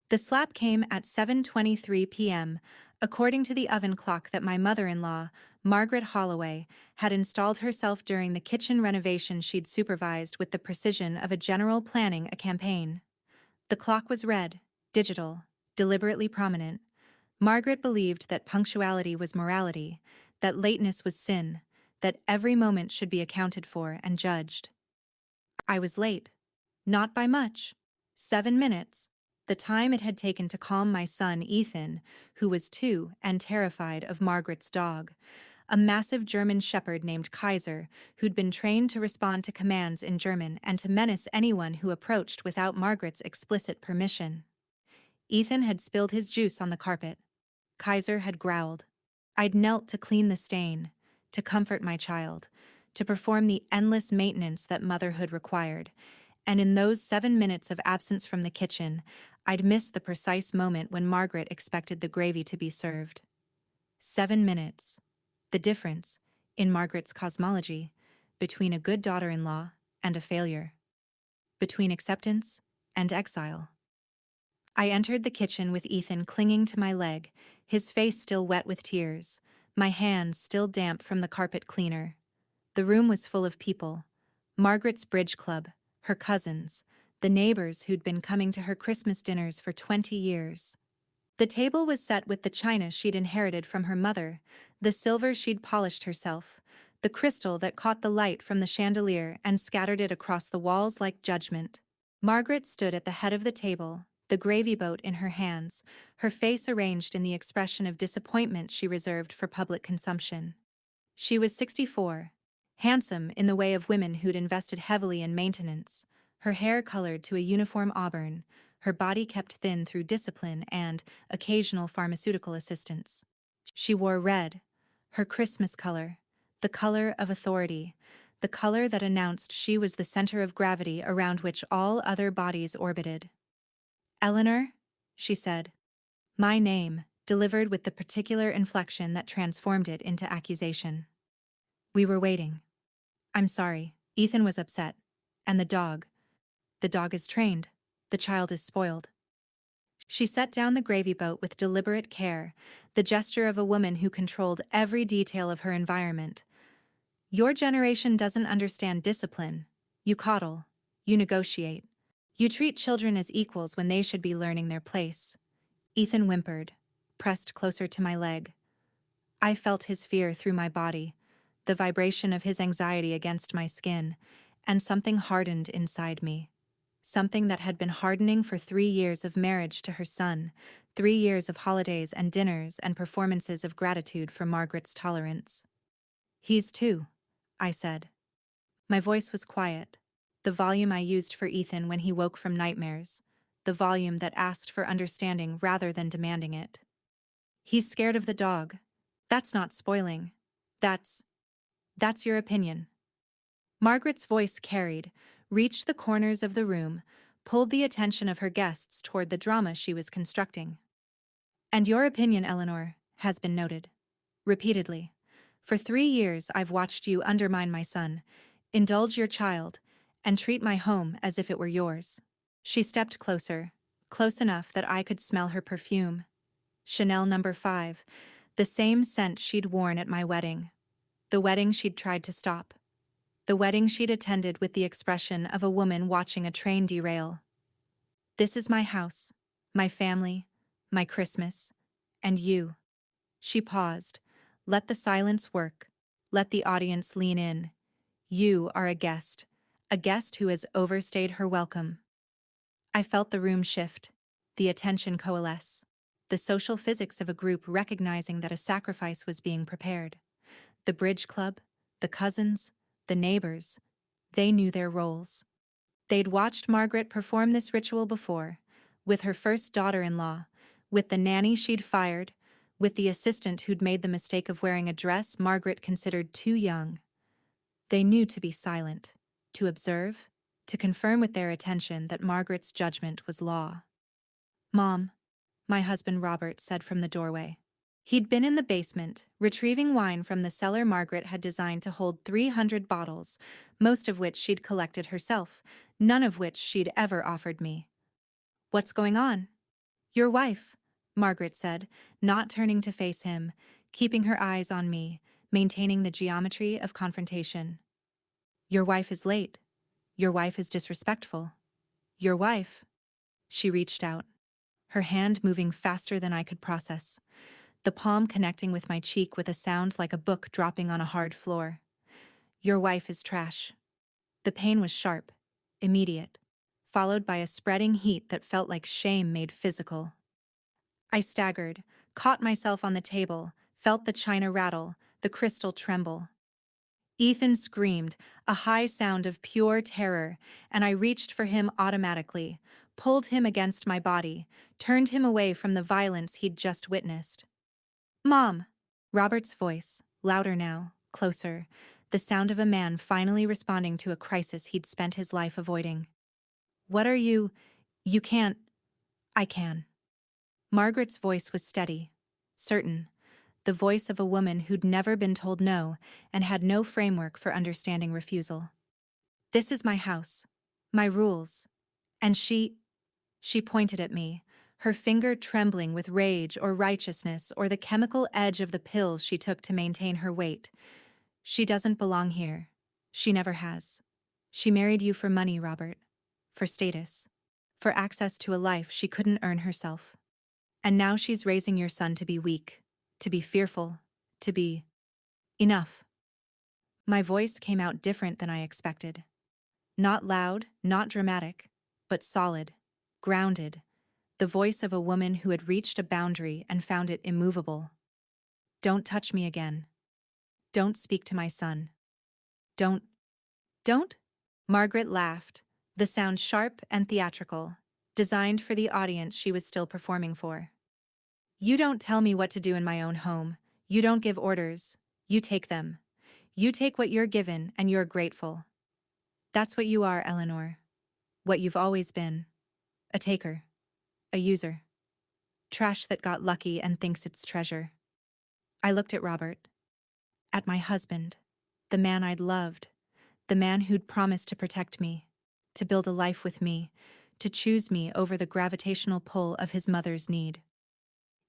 The slap came at 7:23 p.m., according to the oven clock that my mother-in-law, Margaret Holloway, had installed herself during the kitchen renovation she'd supervised with the precision of a general planning a campaign. The clock was red, digital, deliberately prominent. Margaret believed that punctuality was morality, that lateness was sin, that every moment should be accounted for and judged. I was late. Not by much. 7 minutes. The time it had taken to calm my son Ethan, who was 2 and terrified of Margaret's dog, a massive German shepherd named Kaiser, who'd been trained to respond to commands in German and to menace anyone who approached without Margaret's explicit permission. Ethan had spilled his juice on the carpet. Kaiser had growled. I'd knelt to clean the stain, to comfort my child, to perform the endless maintenance that motherhood required, and in those 7 minutes of absence from the kitchen, I'd missed the precise moment when Margaret expected the gravy to be served. 7 minutes. The difference, in Margaret's cosmology, between a good daughter-in-law and a failure. Between acceptance and exile. I entered the kitchen with Ethan clinging to my leg, his face still wet with tears, my hands still damp from the carpet cleaner. The room was full of people. Margaret's bridge club, her cousins, the neighbors who'd been coming to her Christmas dinners for 20 years. The table was set with the china she'd inherited from her mother, the silver she'd polished herself, the crystal that caught the light from the chandelier and scattered it across the walls like judgment. Margaret stood at the head of the table, the gravy boat in her hands, her face arranged in the expression of disappointment she reserved for public consumption. She was 64, handsome in the way of women who'd invested heavily in maintenance, her hair colored to a uniform auburn, her body kept thin through discipline and occasional pharmaceutical assistance. She wore red, her Christmas color, the color of authority, the color that announced she was the center of gravity around which all other bodies orbited. Eleanor, she said. My name, delivered with the particular inflection that transformed it into accusation. We were waiting. I'm sorry, Ethan was upset. And the dog. The dog is trained. The child is spoiled. She set down the gravy boat with deliberate care, the gesture of a woman who controlled every detail of her environment. Your generation doesn't understand discipline. You coddle. You negotiate. You treat children as equals when they should be learning their place. Ethan whimpered, pressed closer to my leg. I felt his fear through my body, the vibration of his anxiety against my skin, and something hardened inside me. Something that had been hardening for 3 years of marriage to her son, 3 years of holidays and dinners and performances of gratitude for Margaret's tolerance. He's 2, I said. My voice was quiet, the volume I used for Ethan when he woke from nightmares, the volume that asked for understanding rather than demanding it. He's scared of the dog. That's not spoiling. That's your opinion. Margaret's voice carried, reached the corners of the room, pulled the attention of her guests toward the drama she was constructing. And your opinion, Eleanor, has been noted. Repeatedly. For 3 years I've watched you undermine my son, indulge your child, and treat my home as if it were yours. She stepped closer, close enough that I could smell her perfume. Chanel No. 5, the same scent she'd worn at my wedding. The wedding she'd tried to stop. The wedding she'd attended with the expression of a woman watching a train derail. This is my house, my family, my Christmas, and you. She paused. Let the silence work. Let the audience lean in. You are a guest who has overstayed her welcome. I felt the room shift, the attention coalesce, the social physics of a group recognizing that a sacrifice was being prepared. The bridge club, the cousins, the neighbors, they knew their roles. They'd watched Margaret perform this ritual before, with her first daughter-in-law, with the nanny she'd fired, with the assistant who'd made the mistake of wearing a dress Margaret considered too young. They knew to be silent, to observe, to confirm with their attention that Margaret's judgment was law. Mom, my husband Robert said from the doorway. He'd been in the basement, retrieving wine from the cellar Margaret had designed to hold 300 bottles, most of which she'd collected herself, none of which she'd ever offered me. What's going on? Your wife, Margaret said, not turning to face him, keeping her eyes on me, maintaining the geometry of confrontation. Your wife is late. Your wife is disrespectful. Your wife. She reached out, her hand moving faster than I could process, the palm connecting with my cheek with a sound like a book dropping on a hard floor. Your wife is trash. The pain was sharp, immediate, followed by a spreading heat that felt like shame made physical. I staggered, caught myself on the table, felt the china rattle, the crystal tremble. Ethan screamed, a high sound of pure terror, and I reached for him automatically, pulled him against my body, turned him away from the violence he'd just witnessed. Mom! Robert's voice, louder now, closer, the sound of a man finally responding to a crisis he'd spent his life avoiding. What are you? You can't. I can. Margaret's voice was steady, certain, the voice of a woman who'd never been told no and had no framework for understanding refusal. This is my house, my rules. And she pointed at me, her finger trembling with rage or righteousness or the chemical edge of the pills she took to maintain her weight. She doesn't belong here. She never has. She married you for money, Robert. For status. For access to a life she couldn't earn herself. And now she's raising your son to be weak, to be fearful, to be enough. My voice came out different than I expected. Not loud, not dramatic, but solid, grounded, the voice of a woman who had reached a boundary and found it immovable. Don't touch me again. Don't speak to my son. Don't? Margaret laughed, the sound sharp and theatrical, designed for the audience she was still performing for. You don't tell me what to do in my own home. You don't give orders. You take them. You take what you're given and you're grateful. That's what you are, Eleanor. What you've always been. A taker. A user. Trash that got lucky and thinks it's treasure. I looked at Robert. At my husband. The man I'd loved. The man who'd promised to protect me. To build a life with me. To choose me over the gravitational pull of his mother's need.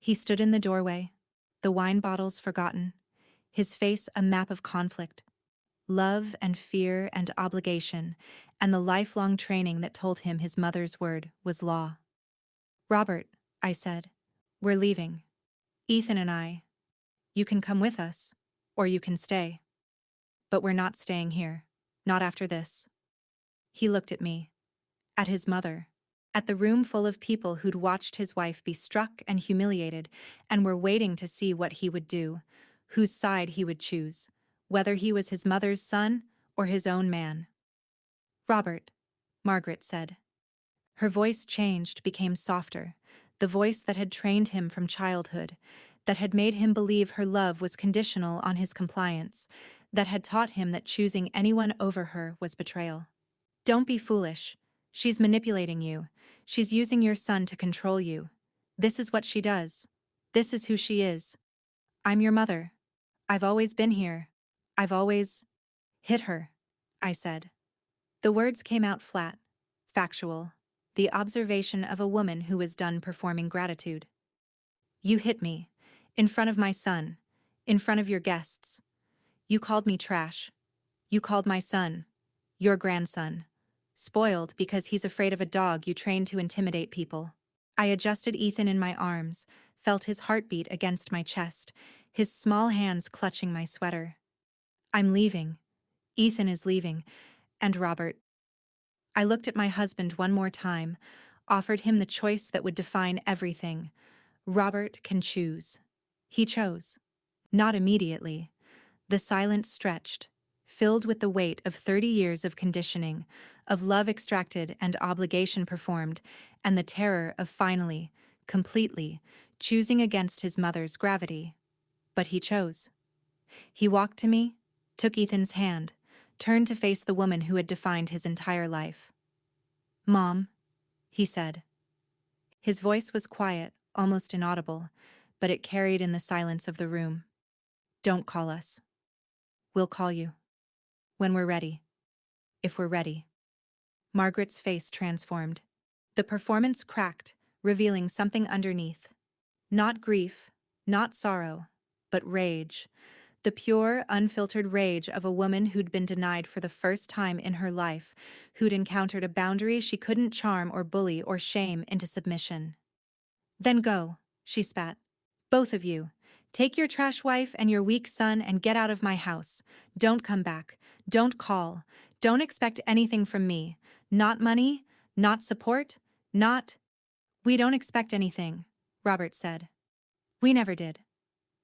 He stood in the doorway, the wine bottles forgotten, his face a map of conflict, love and fear and obligation, and the lifelong training that told him his mother's word was law. Robert, I said, we're leaving. Ethan and I. You can come with us, or you can stay. But we're not staying here, not after this. He looked at me, at his mother, at the room full of people who'd watched his wife be struck and humiliated and were waiting to see what he would do, whose side he would choose, whether he was his mother's son or his own man. Robert, Margaret said. Her voice changed, became softer, the voice that had trained him from childhood, that had made him believe her love was conditional on his compliance, that had taught him that choosing anyone over her was betrayal. Don't be foolish. She's manipulating you. She's using your son to control you. This is what she does. This is who she is. I'm your mother. I've always been here. I've always hit her, I said. The words came out flat, factual, the observation of a woman who was done performing gratitude. You hit me, in front of my son, in front of your guests. You called me trash. You called my son, your grandson, spoiled because he's afraid of a dog you trained to intimidate people. I adjusted Ethan in my arms, felt his heartbeat against my chest, his small hands clutching my sweater. I'm leaving. Ethan is leaving. And Robert. I looked at my husband one more time, offered him the choice that would define everything. Robert can choose. He chose. Not immediately. The silence stretched, filled with the weight of 30 years of conditioning, of love extracted and obligation performed, and the terror of finally, completely, choosing against his mother's gravity. But he chose. He walked to me, took Ethan's hand, turned to face the woman who had defined his entire life. Mom, he said. His voice was quiet, almost inaudible, but it carried in the silence of the room. Don't call us. We'll call you. When we're ready. If we're ready. Margaret's face transformed. The performance cracked, revealing something underneath. Not grief, not sorrow, but rage. The pure, unfiltered rage of a woman who'd been denied for the first time in her life, who'd encountered a boundary she couldn't charm or bully or shame into submission. Then go, she spat. Both of you. Take your trash wife and your weak son and get out of my house. Don't come back. Don't call. Don't expect anything from me. Not money, not support, not— We don't expect anything, Robert said. We never did.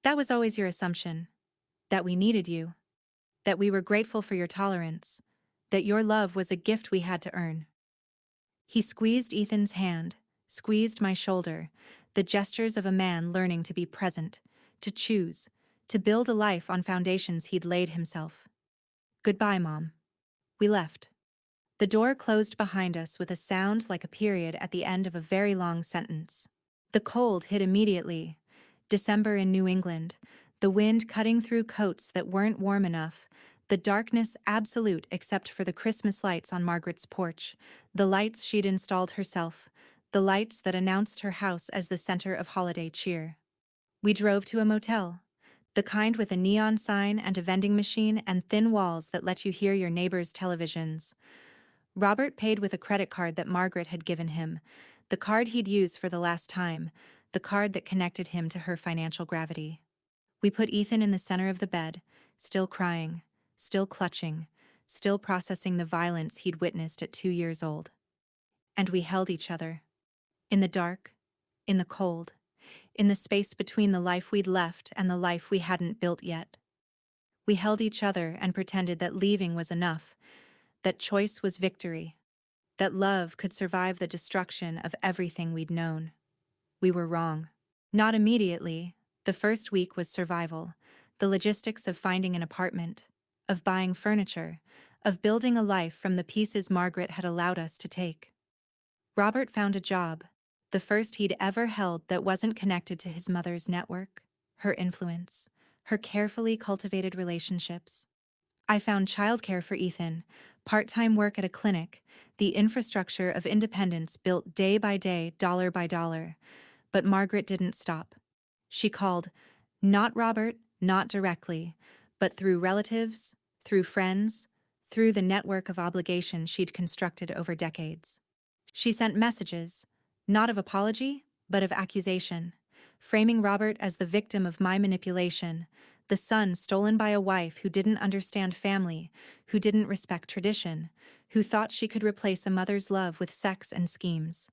That was always your assumption. That we needed you. That we were grateful for your tolerance. That your love was a gift we had to earn. He squeezed Ethan's hand, squeezed my shoulder, the gestures of a man learning to be present, to choose, to build a life on foundations he'd laid himself. Goodbye, Mom. We left. The door closed behind us with a sound like a period at the end of a very long sentence. The cold hit immediately. December in New England, the wind cutting through coats that weren't warm enough, the darkness absolute except for the Christmas lights on Margaret's porch, the lights she'd installed herself, the lights that announced her house as the center of holiday cheer. We drove to a motel, the kind with a neon sign and a vending machine and thin walls that let you hear your neighbors' televisions. Robert paid with a credit card that Margaret had given him, the card he'd used for the last time, the card that connected him to her financial gravity. We put Ethan in the center of the bed, still crying, still clutching, still processing the violence he'd witnessed at 2 years old. And we held each other. In the dark, in the cold, in the space between the life we'd left and the life we hadn't built yet. We held each other and pretended that leaving was enough, that choice was victory, that love could survive the destruction of everything we'd known. We were wrong. Not immediately. The first week was survival, the logistics of finding an apartment, of buying furniture, of building a life from the pieces Margaret had allowed us to take. Robert found a job, the first he'd ever held that wasn't connected to his mother's network, her influence, her carefully cultivated relationships. I found childcare for Ethan, part-time work at a clinic, the infrastructure of independence built day by day, dollar by dollar. But Margaret didn't stop. She called, not Robert, not directly, but through relatives, through friends, through the network of obligation she'd constructed over decades. She sent messages, not of apology, but of accusation, framing Robert as the victim of my manipulation, the son stolen by a wife who didn't understand family, who didn't respect tradition, who thought she could replace a mother's love with sex and schemes.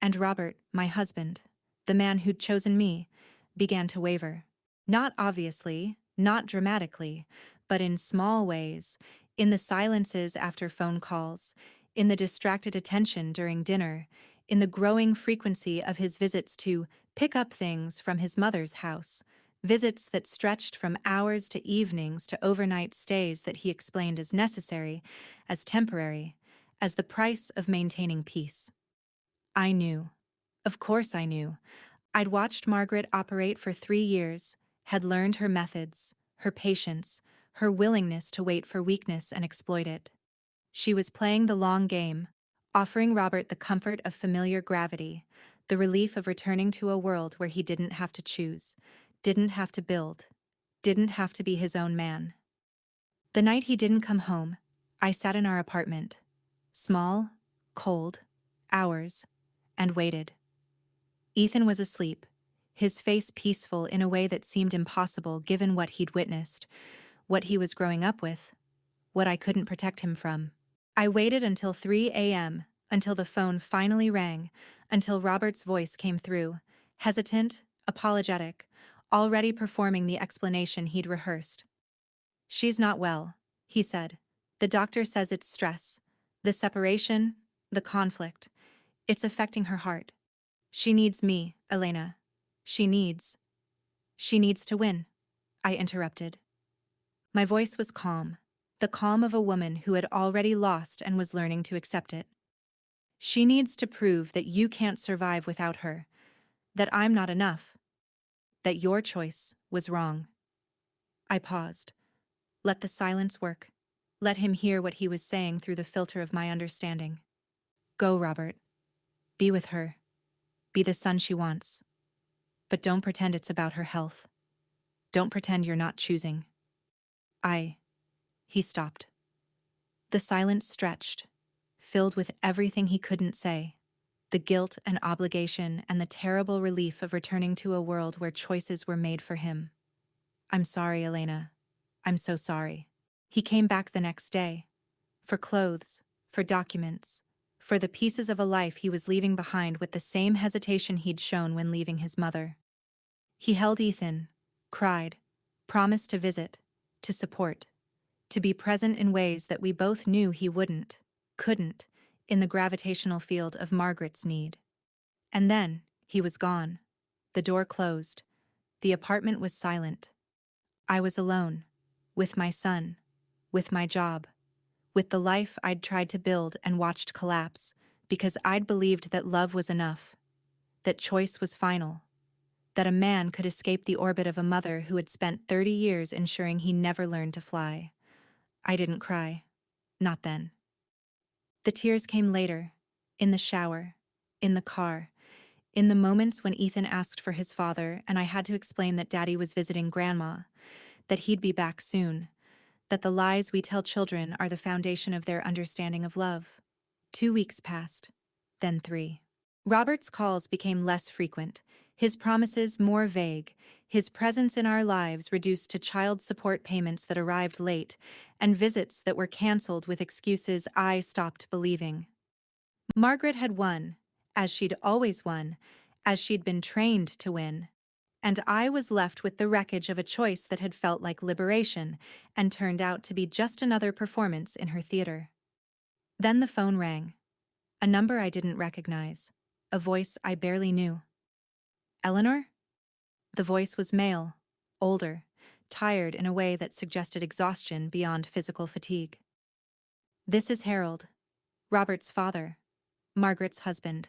And Robert, my husband, the man who'd chosen me, began to waver. Not obviously, not dramatically, but in small ways, in the silences after phone calls, in the distracted attention during dinner, in the growing frequency of his visits to pick up things from his mother's house, visits that stretched from hours to evenings to overnight stays that he explained as necessary, as temporary, as the price of maintaining peace. I knew. Of course I knew. I'd watched Margaret operate for 3 years, had learned her methods, her patience, her willingness to wait for weakness and exploit it. She was playing the long game, offering Robert the comfort of familiar gravity, the relief of returning to a world where he didn't have to choose, didn't have to build, didn't have to be his own man. The night he didn't come home, I sat in our apartment, small, cold, hours, and waited. Ethan was asleep, his face peaceful in a way that seemed impossible given what he'd witnessed, what he was growing up with, what I couldn't protect him from. I waited until 3 a.m., until the phone finally rang, until Robert's voice came through, hesitant, apologetic, already performing the explanation he'd rehearsed. She's not well, he said. The doctor says it's stress. The separation, the conflict. It's affecting her heart. She needs me, Elena. She needs to win, I interrupted. My voice was calm, the calm of a woman who had already lost and was learning to accept it. She needs to prove that you can't survive without her, that I'm not enough, that your choice was wrong. I paused. Let the silence work. Let him hear what he was saying through the filter of my understanding. Go, Robert. Be with her. Be the son she wants. But don't pretend it's about her health. Don't pretend you're not choosing. He stopped. The silence stretched, filled with everything he couldn't say. The guilt and obligation and the terrible relief of returning to a world where choices were made for him. I'm sorry, Elena. I'm so sorry. He came back the next day. For clothes, for documents, for the pieces of a life he was leaving behind with the same hesitation he'd shown when leaving his mother. He held Ethan, cried, promised to visit, to support, to be present in ways that we both knew he couldn't, in the gravitational field of Margaret's need. And then, he was gone. The door closed. The apartment was silent. I was alone, with my son, with my job, with the life I'd tried to build and watched collapse, because I'd believed that love was enough, that choice was final, that a man could escape the orbit of a mother who had spent 30 years ensuring he never learned to fly. I didn't cry. Not then. The tears came later, in the shower, in the car, in the moments when Ethan asked for his father and I had to explain that Daddy was visiting Grandma, that he'd be back soon, that the lies we tell children are the foundation of their understanding of love. 2 weeks passed, then 3. Robert's calls became less frequent, his promises more vague, his presence in our lives reduced to child support payments that arrived late, and visits that were canceled with excuses I stopped believing. Margaret had won, as she'd always won, as she'd been trained to win. And I was left with the wreckage of a choice that had felt like liberation and turned out to be just another performance in her theater. Then the phone rang. A number I didn't recognize. A voice I barely knew. Eleanor? The voice was male, older, tired in a way that suggested exhaustion beyond physical fatigue. This is Harold, Robert's father, Margaret's husband.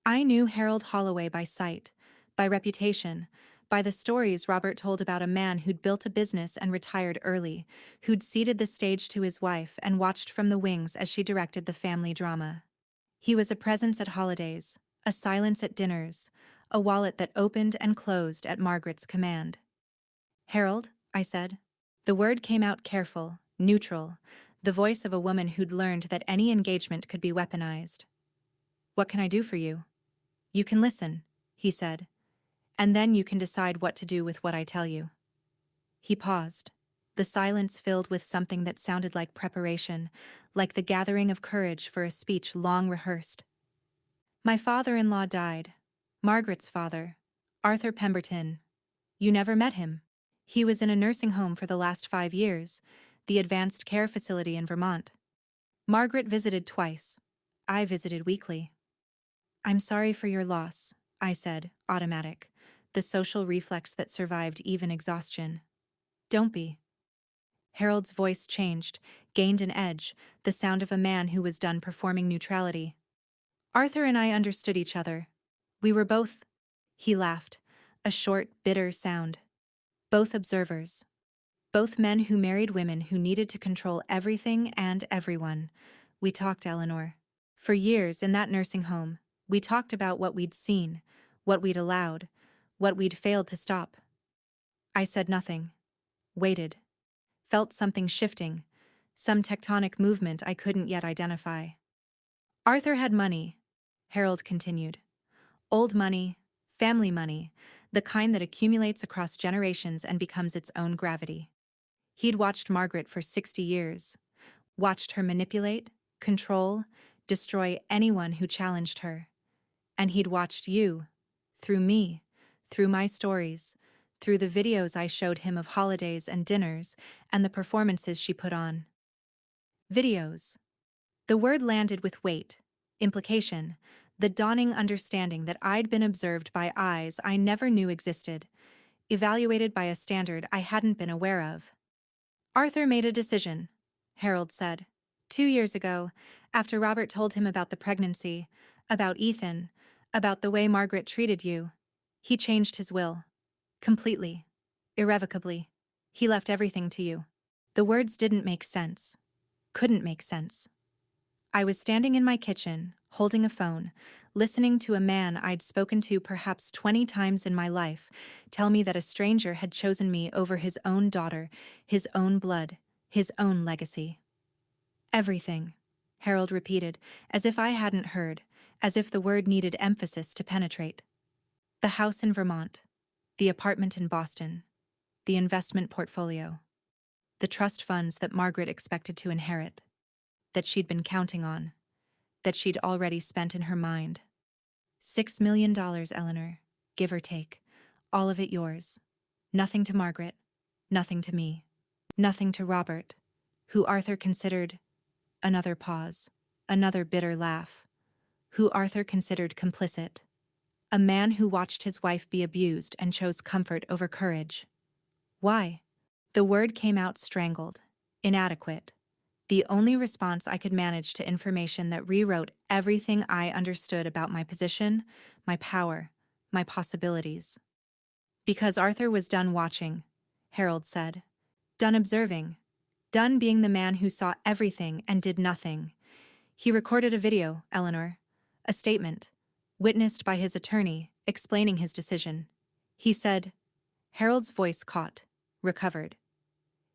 I knew Harold Holloway by sight, by reputation, by the stories Robert told about a man who'd built a business and retired early, who'd ceded the stage to his wife and watched from the wings as she directed the family drama. He was a presence at holidays, a silence at dinners, a wallet that opened and closed at Margaret's command. Harold, I said. The word came out careful, neutral, the voice of a woman who'd learned that any engagement could be weaponized. What can I do for you? You can listen, he said, and then you can decide what to do with what I tell you. He paused, the silence filled with something that sounded like preparation, like the gathering of courage for a speech long rehearsed. My father-in-law died, Margaret's father, Arthur Pemberton. You never met him. He was in a nursing home for the last 5 years, the advanced care facility in Vermont. Margaret visited twice. I visited weekly. I'm sorry for your loss, I said, automatic, the social reflex that survived even exhaustion. Don't be. Harold's voice changed, gained an edge, the sound of a man who was done performing neutrality. Arthur and I understood each other. We were both, he laughed, a short, bitter sound. Both observers. Both men who married women who needed to control everything and everyone. We talked, Eleanor. For years in that nursing home, we talked about what we'd seen, what we'd allowed, what we'd failed to stop. I said nothing. Waited. Felt something shifting, some tectonic movement I couldn't yet identify. Arthur had money, Harold continued. Old money, family money, the kind that accumulates across generations and becomes its own gravity. He'd watched Margaret for 60 years, watched her manipulate, control, destroy anyone who challenged her. And he'd watched you, through me, through my stories, through the videos I showed him of holidays and dinners and the performances she put on. Videos. The word landed with weight, implication, the dawning understanding that I'd been observed by eyes I never knew existed, evaluated by a standard I hadn't been aware of. Arthur made a decision, Harold said. 2 years ago, after Robert told him about the pregnancy, about Ethan, about the way Margaret treated you, he changed his will. Completely. Irrevocably. He left everything to you. The words didn't make sense. Couldn't make sense. I was standing in my kitchen, holding a phone, listening to a man I'd spoken to perhaps 20 times in my life tell me that a stranger had chosen me over his own daughter, his own blood, his own legacy. Everything, Harold repeated, as if I hadn't heard, as if the word needed emphasis to penetrate. The house in Vermont, the apartment in Boston, the investment portfolio, the trust funds that Margaret expected to inherit, that she'd been counting on, that she'd already spent in her mind. $6 million, Eleanor, give or take, all of it yours. Nothing to Margaret, nothing to me, nothing to Robert, who Arthur considered. Another pause, another bitter laugh. Who Arthur considered complicit. A man who watched his wife be abused and chose comfort over courage. Why? The word came out strangled, inadequate. The only response I could manage to information that rewrote everything I understood about my position, my power, my possibilities. Because Arthur was done watching, Harold said. Done observing. Done being the man who saw everything and did nothing. He recorded a video, Eleanor. A statement, witnessed by his attorney, explaining his decision. He said, Harold's voice caught, recovered.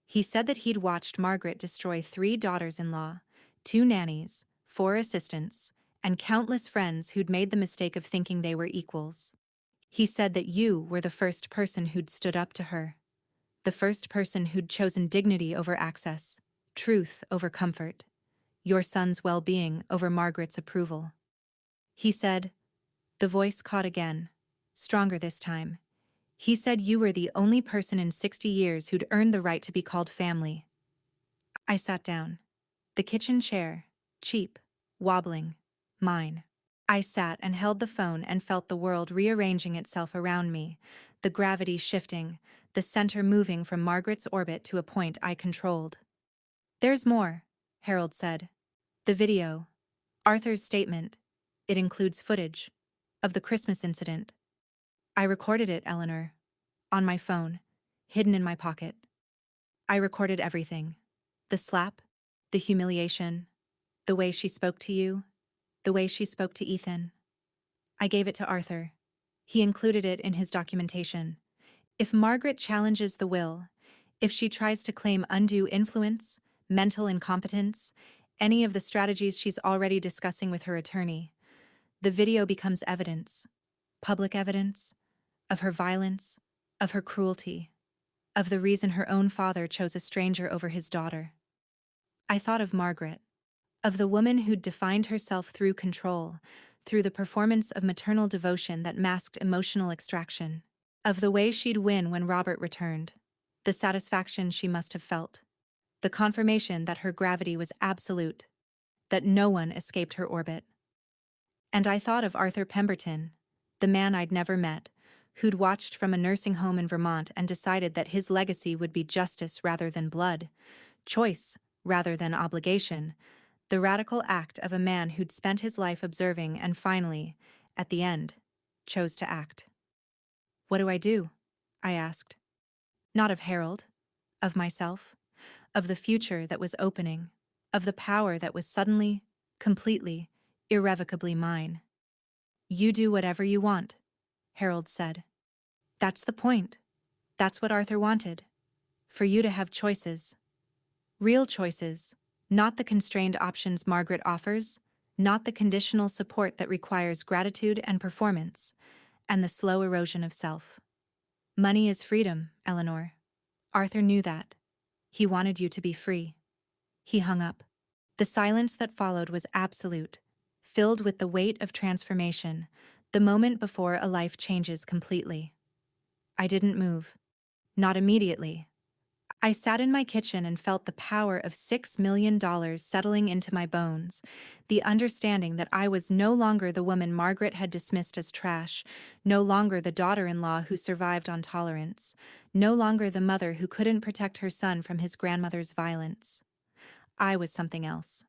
He said that he'd watched Margaret destroy 3 daughters-in-law, 2 nannies, 4 assistants, and countless friends who'd made the mistake of thinking they were equals. He said that you were the first person who'd stood up to her. The first person who'd chosen dignity over access, truth over comfort, your son's well-being over Margaret's approval. He said, the voice caught again, stronger this time. He said you were the only person in 60 years who'd earned the right to be called family. I sat down. The kitchen chair, cheap, wobbling, mine. I sat and held the phone and felt the world rearranging itself around me, the gravity shifting, the center moving from Margaret's orbit to a point I controlled. There's more, Harold said. The video. Arthur's statement. It includes footage. Of the Christmas incident. I recorded it, Eleanor. On my phone. Hidden in my pocket. I recorded everything. The slap. The humiliation. The way she spoke to you. The way she spoke to Ethan. I gave it to Arthur. He included it in his documentation. If Margaret challenges the will, if she tries to claim undue influence, mental incompetence, any of the strategies she's already discussing with her attorney, the video becomes evidence, public evidence, of her violence, of her cruelty, of the reason her own father chose a stranger over his daughter. I thought of Margaret, of the woman who'd defined herself through control, through the performance of maternal devotion that masked emotional extraction, of the way she'd win when Robert returned, the satisfaction she must have felt, the confirmation that her gravity was absolute, that no one escaped her orbit. And I thought of Arthur Pemberton, the man I'd never met, who'd watched from a nursing home in Vermont and decided that his legacy would be justice rather than blood, choice rather than obligation, the radical act of a man who'd spent his life observing and finally, at the end, chose to act. What do I do? I asked. Not of Harold, of myself, of the future that was opening, of the power that was suddenly, completely, irrevocably mine. You do whatever you want, Harold said. That's the point. That's what Arthur wanted. For you to have choices. Real choices, not the constrained options Margaret offers, not the conditional support that requires gratitude and performance, and the slow erosion of self. Money is freedom, Eleanor. Arthur knew that. He wanted you to be free. He hung up. The silence that followed was absolute, filled with the weight of transformation, the moment before a life changes completely. I didn't move. Not immediately. I sat in my kitchen and felt the power of $6 million settling into my bones, the understanding that I was no longer the woman Margaret had dismissed as trash, no longer the daughter-in-law who survived on tolerance, no longer the mother who couldn't protect her son from his grandmother's violence. I was something else.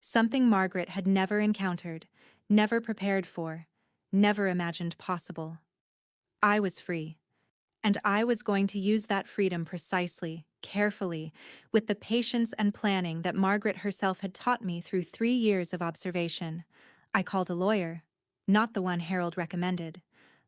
Something Margaret had never encountered, never prepared for, never imagined possible. I was free. And I was going to use that freedom precisely, carefully, with the patience and planning that Margaret herself had taught me through 3 years of observation. I called a lawyer. Not the one Harold recommended.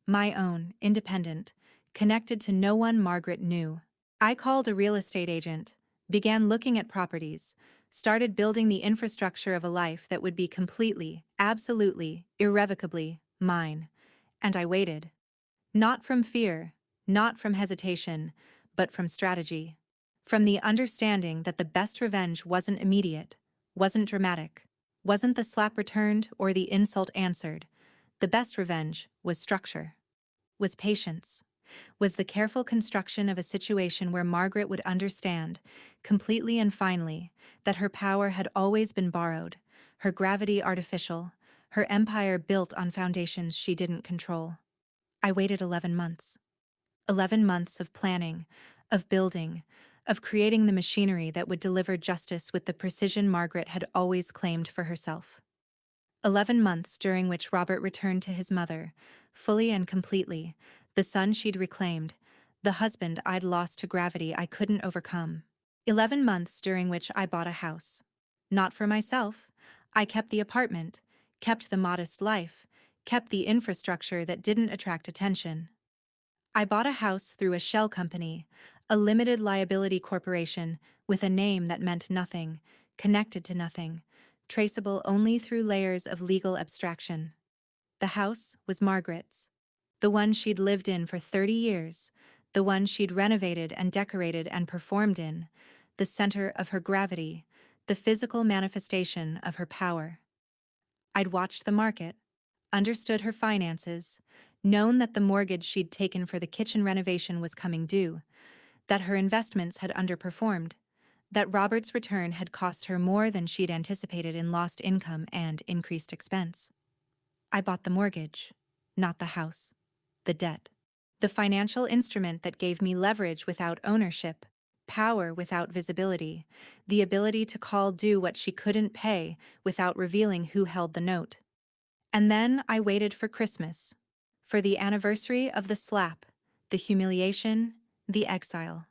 My own, independent, connected to no one Margaret knew. I called a real estate agent, began looking at properties, started building the infrastructure of a life that would be completely, absolutely, irrevocably mine. And I waited. Not from fear, not from hesitation, but from strategy. From the understanding that the best revenge wasn't immediate, wasn't dramatic, wasn't the slap returned or the insult answered. The best revenge was structure, was patience, was the careful construction of a situation where Margaret would understand, completely and finally, that her power had always been borrowed, her gravity artificial, her empire built on foundations she didn't control. I waited 11 months. 11 months of planning, of building, of creating the machinery that would deliver justice with the precision Margaret had always claimed for herself. 11 months during which Robert returned to his mother, fully and completely, the son she'd reclaimed, the husband I'd lost to gravity I couldn't overcome. 11 months during which I bought a house. Not for myself. I kept the apartment, kept the modest life, kept the infrastructure that didn't attract attention. I bought a house through a shell company, a limited liability corporation with a name that meant nothing, connected to nothing, traceable only through layers of legal abstraction. The house was Margaret's, the one she'd lived in for 30 years, the one she'd renovated and decorated and performed in, the center of her gravity, the physical manifestation of her power. I'd watched the market, understood her finances, known that the mortgage she'd taken for the kitchen renovation was coming due, that her investments had underperformed, that Robert's return had cost her more than she'd anticipated in lost income and increased expense. I bought the mortgage, not the house, the debt. The financial instrument that gave me leverage without ownership, power without visibility, the ability to call due what she couldn't pay without revealing who held the note. And then I waited for Christmas, for the anniversary of the slap, the humiliation, the exile.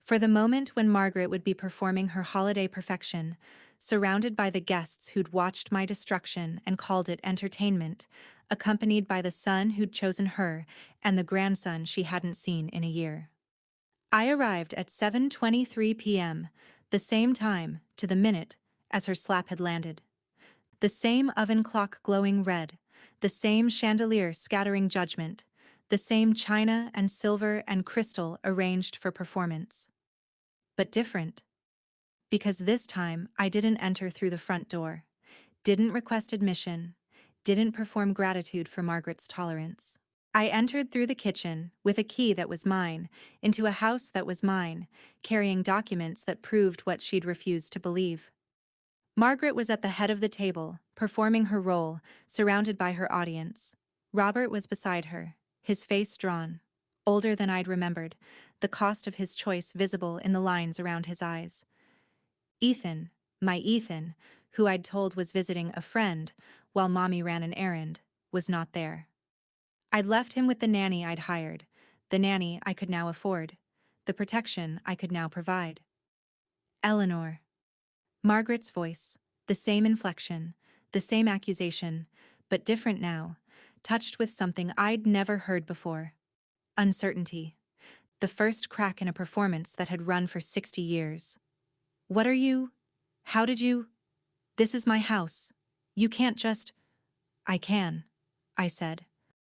For the moment when Margaret would be performing her holiday perfection, surrounded by the guests who'd watched my destruction and called it entertainment, accompanied by the son who'd chosen her and the grandson she hadn't seen in a year. I arrived at 7:23 p.m., the same time, to the minute, as her slap had landed. The same oven clock glowing red, the same chandelier scattering judgment, the same china and silver and crystal arranged for performance. But different. Because this time I didn't enter through the front door, didn't request admission, didn't perform gratitude for Margaret's tolerance. I entered through the kitchen, with a key that was mine, into a house that was mine, carrying documents that proved what she'd refused to believe. Margaret was at the head of the table, performing her role, surrounded by her audience. Robert was beside her, his face drawn, older than I'd remembered, the cost of his choice visible in the lines around his eyes. Ethan, my Ethan, who I'd told was visiting a friend while Mommy ran an errand, was not there. I'd left him with the nanny I'd hired, the nanny I could now afford, the protection I could now provide. Eleanor. Margaret's voice, the same inflection, the same accusation, but different now, touched with something I'd never heard before. Uncertainty. The first crack in a performance that had run for 60 years. What are you? How did you? This is my house. You can't just. I can, I said.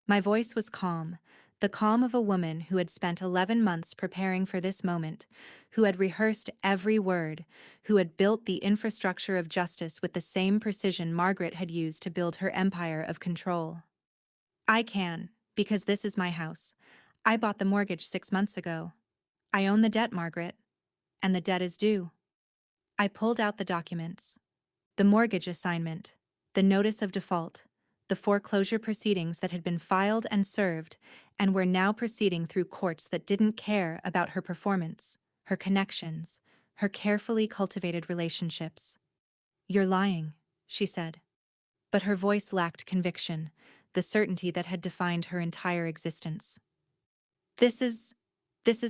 My voice was calm, the calm of a woman who had spent 11 months preparing for this moment, who had rehearsed every word, who had built the infrastructure of justice with the same precision Margaret had used to build her empire of control. I can, because this is my house. I bought the mortgage 6 months ago. I own the debt, Margaret, and the debt is due. I pulled out the documents. The mortgage assignment, the notice of default, the foreclosure proceedings that had been filed and served and were now proceeding through courts that didn't care about her performance, her connections, her carefully cultivated relationships. You're lying, she said. But her voice lacked conviction, the certainty that had defined her entire existence. This is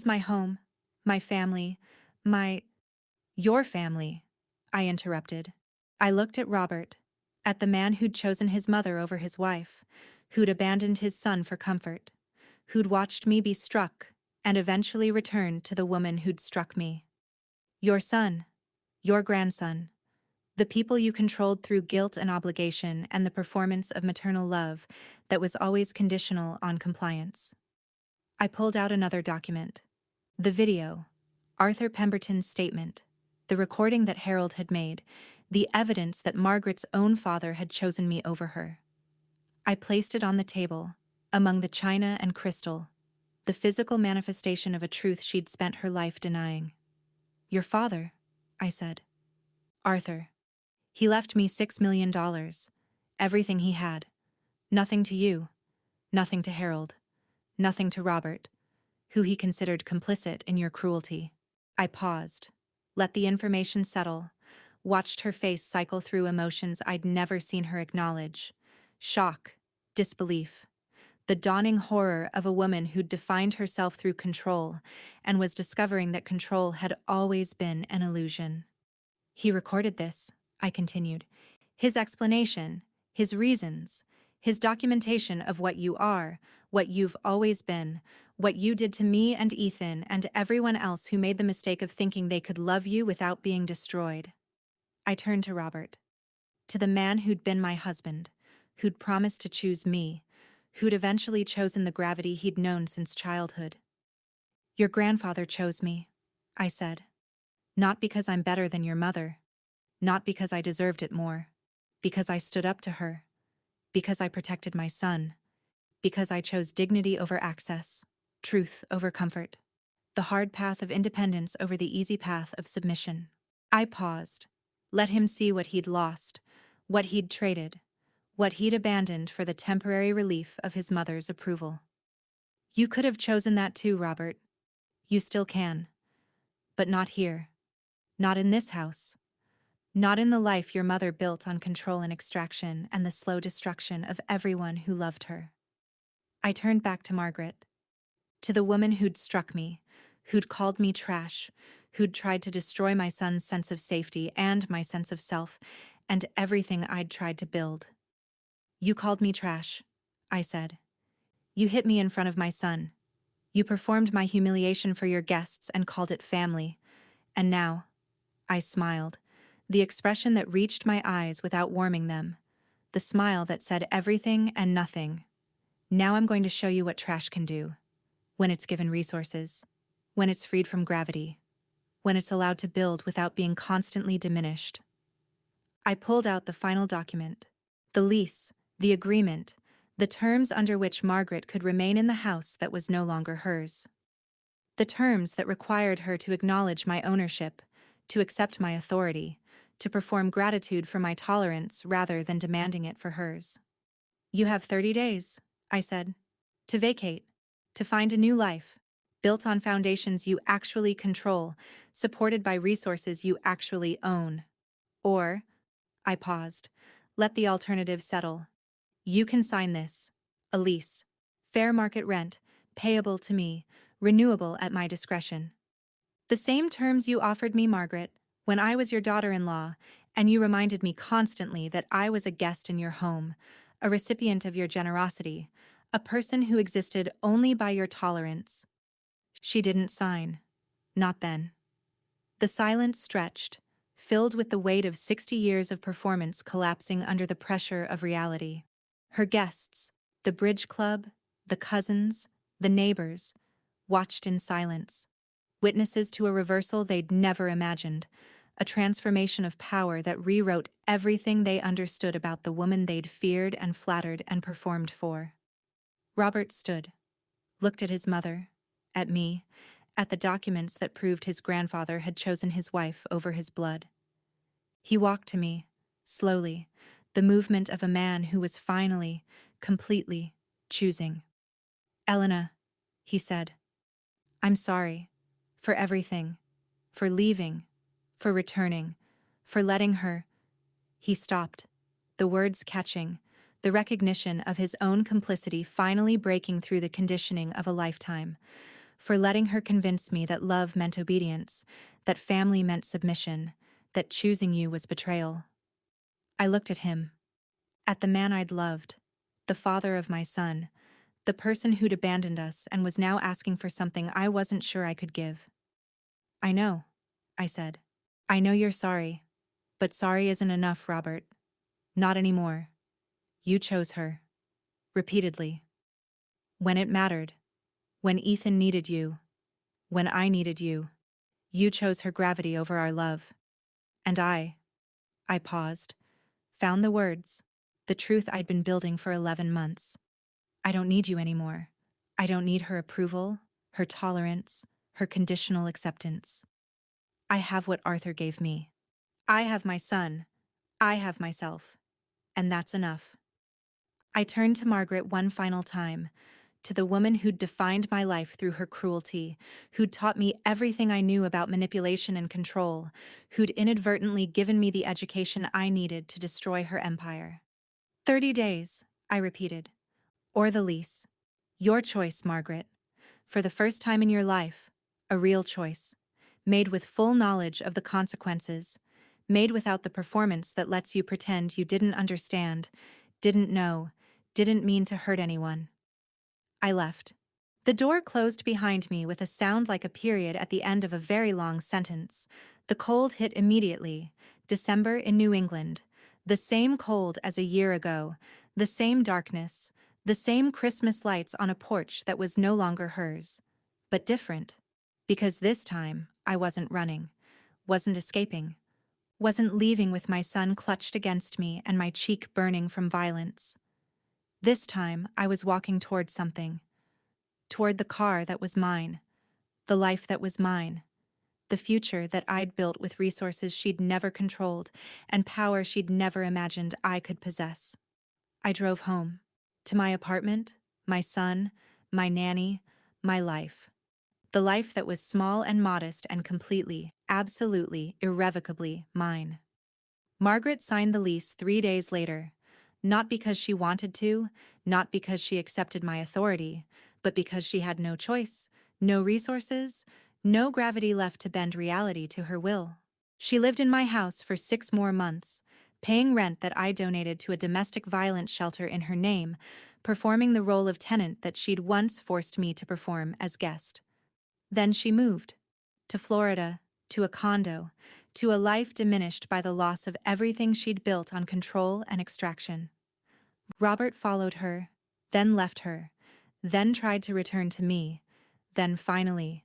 my home, my family, your family, I interrupted. I looked at Robert, at the man who'd chosen his mother over his wife, who'd abandoned his son for comfort, who'd watched me be struck, and eventually returned to the woman who'd struck me. Your son, your grandson, the people you controlled through guilt and obligation and the performance of maternal love that was always conditional on compliance. I pulled out another document. The video, Arthur Pemberton's statement, the recording that Harold had made, the evidence that Margaret's own father had chosen me over her. I placed it on the table, among the china and crystal, the physical manifestation of a truth she'd spent her life denying. Your father, I said. Arthur. He left me $6 million, everything he had. Nothing to you, nothing to Harold, nothing to Robert, who he considered complicit in your cruelty. I paused, let the information settle, watched her face cycle through emotions I'd never seen her acknowledge: shock, disbelief, the dawning horror of a woman who'd defined herself through control and was discovering that control had always been an illusion. He recorded this, I continued. His explanation, his reasons, his documentation of what you are, what you've always been, what you did to me and Ethan and everyone else who made the mistake of thinking they could love you without being destroyed. I turned to Robert, to the man who'd been my husband, who'd promised to choose me, who'd eventually chosen the gravity he'd known since childhood. Your grandfather chose me, I said. Not because I'm better than your mother, not because I deserved it more, because I stood up to her, because I protected my son, because I chose dignity over access, truth over comfort, the hard path of independence over the easy path of submission. I paused, let him see what he'd lost, what he'd traded, what he'd abandoned for the temporary relief of his mother's approval. You could have chosen that too, Robert. You still can. But not here. Not in this house. Not in the life your mother built on control and extraction and the slow destruction of everyone who loved her. I turned back to Margaret, to the woman who'd struck me, who'd called me trash, who'd tried to destroy my son's sense of safety and my sense of self, and everything I'd tried to build. You called me trash, I said. You hit me in front of my son. You performed my humiliation for your guests and called it family. And now, I smiled, the expression that reached my eyes without warming them, the smile that said everything and nothing. Now I'm going to show you what trash can do, when it's given resources, when it's freed from gravity, when it's allowed to build without being constantly diminished. I pulled out the final document, the lease, the agreement, the terms under which Margaret could remain in the house that was no longer hers. The terms that required her to acknowledge my ownership, to accept my authority, to perform gratitude for my tolerance rather than demanding it for hers. You have 30 days, I said, to vacate, to find a new life, built on foundations you actually control, supported by resources you actually own. Or, I paused, let the alternative settle. You can sign this, a lease, fair market rent, payable to me, renewable at my discretion. The same terms you offered me, Margaret, when I was your daughter-in-law, and you reminded me constantly that I was a guest in your home, a recipient of your generosity, a person who existed only by your tolerance. She didn't sign. Not then. The silence stretched, filled with the weight of 60 years of performance collapsing under the pressure of reality. Her guests, the bridge club, the cousins, the neighbors, watched in silence, witnesses to a reversal they'd never imagined, a transformation of power that rewrote everything they understood about the woman they'd feared and flattered and performed for. Robert stood, looked at his mother, at me, at the documents that proved his grandfather had chosen his wife over his blood. He walked to me, slowly, the movement of a man who was finally, completely, choosing. Elena, he said, I'm sorry. For everything. For leaving. For returning. For letting her. He stopped, the words catching, the recognition of his own complicity finally breaking through the conditioning of a lifetime. For letting her convince me that love meant obedience, that family meant submission, that choosing you was betrayal. I looked at him, at the man I'd loved, the father of my son, the person who'd abandoned us and was now asking for something I wasn't sure I could give. I know, I said. I know you're sorry, but sorry isn't enough, Robert. Not anymore. You chose her. Repeatedly. When it mattered. When Ethan needed you. When I needed you. You chose her gravity over our love. And I paused, found the words, the truth I'd been building for 11 months. I don't need you anymore. I don't need her approval, her tolerance, her conditional acceptance. I have what Arthur gave me. I have my son. I have myself. And that's enough. I turned to Margaret one final time, to the woman who'd defined my life through her cruelty, who'd taught me everything I knew about manipulation and control, who'd inadvertently given me the education I needed to destroy her empire. 30 days, I repeated. Or the lease. Your choice, Margaret. For the first time in your life, a real choice. Made with full knowledge of the consequences. Made without the performance that lets you pretend you didn't understand, didn't know, didn't mean to hurt anyone. I left. The door closed behind me with a sound like a period at the end of a very long sentence. The cold hit immediately. December in New England. The same cold as a year ago. The same darkness. The same Christmas lights on a porch that was no longer hers. But different. Because this time, I wasn't running. Wasn't escaping. Wasn't leaving with my son clutched against me and my cheek burning from violence. This time, I was walking toward something. Toward the car that was mine. The life that was mine. The future that I'd built with resources she'd never controlled and power she'd never imagined I could possess. I drove home. To my apartment, my son, my nanny, my life. The life that was small and modest and completely, absolutely, irrevocably mine. Margaret signed the lease 3 days later. Not because she wanted to, not because she accepted my authority, but because she had no choice, no resources, no gravity left to bend reality to her will. She lived in my house for 6 more months, paying rent that I donated to a domestic violence shelter in her name, performing the role of tenant that she'd once forced me to perform as guest. Then she moved. To Florida, to a condo, to a life diminished by the loss of everything she'd built on control and extraction. Robert followed her, then left her, then tried to return to me, then finally,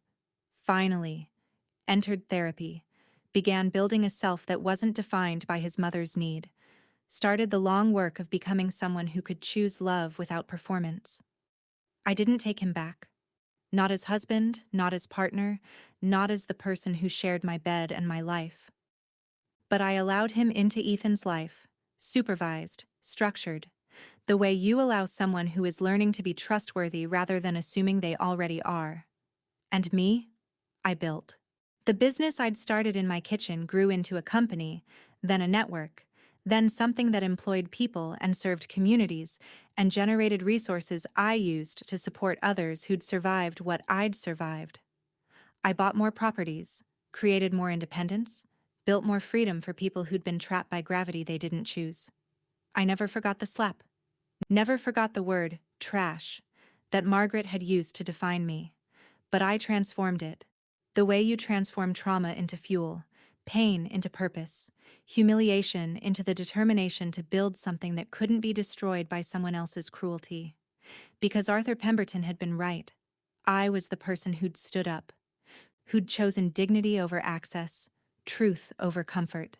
entered therapy, began building a self that wasn't defined by his mother's need, started the long work of becoming someone who could choose love without performance. I didn't take him back. Not as husband, not as partner, not as the person who shared my bed and my life. But I allowed him into Ethan's life, supervised, structured, the way you allow someone who is learning to be trustworthy rather than assuming they already are. And me? I built. The business I'd started in my kitchen grew into a company, then a network, then something that employed people and served communities and generated resources I used to support others who'd survived what I'd survived. I bought more properties, created more independence, built more freedom for people who'd been trapped by gravity they didn't choose. I never forgot the slap. Never forgot the word, trash, that Margaret had used to define me. But I transformed it. The way you transform trauma into fuel, pain into purpose, humiliation into the determination to build something that couldn't be destroyed by someone else's cruelty. Because Arthur Pemberton had been right. I was the person who'd stood up, who'd chosen dignity over access, truth over comfort,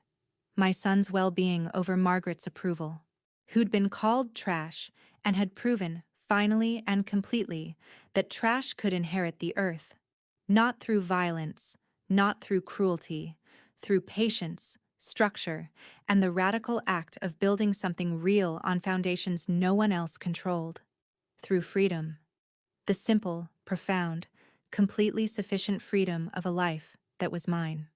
my son's well-being over Margaret's approval, who'd been called trash and had proven, finally and completely, that trash could inherit the earth. Not through violence, not through cruelty, through patience, structure, and the radical act of building something real on foundations no one else controlled. Through freedom. The simple, profound, completely sufficient freedom of a life that was mine.